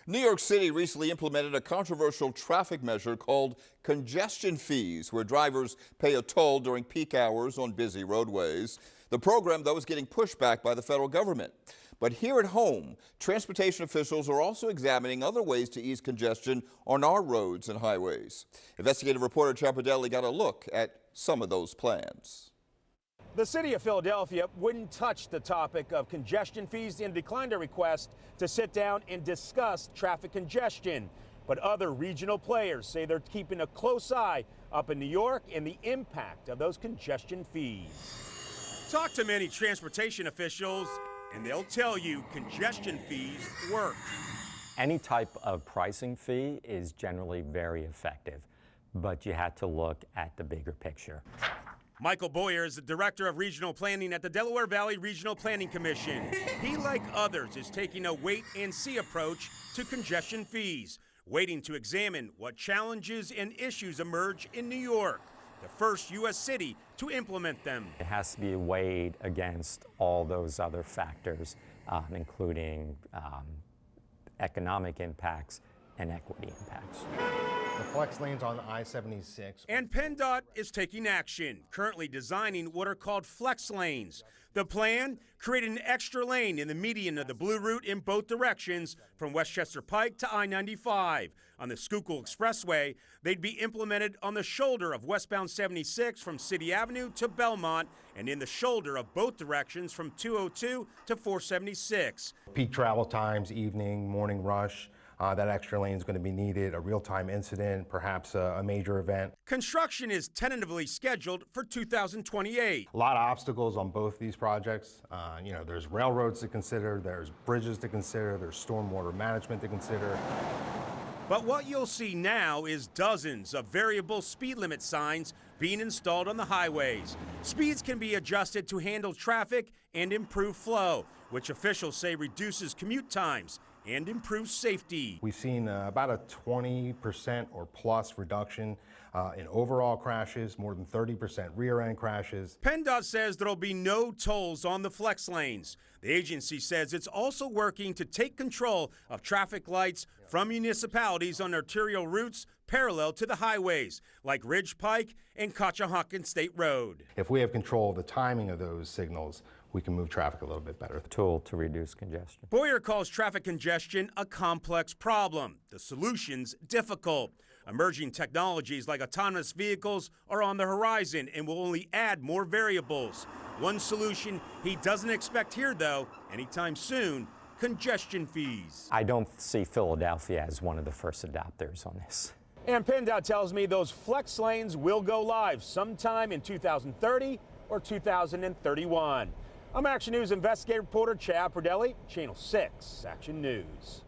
New York City recently implemented a controversial traffic measure called congestion fees, where drivers pay a toll during peak hours on busy roadways. The program, though, is getting pushback by the federal government. But here at home, transportation officials are also examining other ways to ease congestion on our roads and highways. Investigative reporter Chapardelli got a look at some of those plans. The city of Philadelphia wouldn't touch the topic of congestion fees and declined a request to sit down and discuss traffic congestion. But other regional players say they're keeping a close eye up in New York and the impact of those congestion fees. Talk to many transportation officials and they'll tell you congestion fees work. Any type of pricing fee is generally very effective, but you have to look at the bigger picture. Michael Boyer is the Director of Regional Planning at the Delaware Valley Regional Planning Commission. He, like others, is taking a wait-and-see approach to congestion fees, waiting to examine what challenges and issues emerge in New York, the first U.S. city to implement them. It has to be weighed against all those other factors, including economic impacts and equity impacts. The flex lanes on I-76. And PennDOT is taking action, currently designing what are called flex lanes. The plan? Create an extra lane in the median of the Blue Route in both directions from Westchester Pike to I-95. On the Schuylkill Expressway, they'd be implemented on the shoulder of westbound 76 from City Avenue to Belmont and in the shoulder of both directions from 202 to 476. Peak travel times, evening, morning rush. That extra lane is going to be needed, a real-time incident, perhaps a major event. Construction is tentatively scheduled for 2028. A lot of obstacles on both these projects. There's railroads to consider, there's bridges to consider, there's stormwater management to consider. But what you'll see now is dozens of variable speed limit signs being installed on the highways. Speeds can be adjusted to handle traffic and improve flow, which officials say reduces commute times and improve safety. We've seen about a 20% or plus reduction in overall crashes, more than 30% rear-end crashes. PennDOT says there'll be no tolls on the flex lanes. The agency says it's also working to take control of traffic lights from municipalities on arterial routes parallel to the highways, like Ridge Pike and Conshohocken State Road. If we have control of the timing of those signals, we can move traffic a little bit better. Tool to reduce congestion. Boyer calls traffic congestion a complex problem. The solution's difficult. Emerging technologies like autonomous vehicles are on the horizon and will only add more variables. One solution he doesn't expect here, though, anytime soon, congestion fees. I don't see Philadelphia as one of the first adopters on this. And PennDOT tells me those flex lanes will go live sometime in 2030 or 2031. I'm Action News investigative reporter Chapardelli, Channel 6 Action News.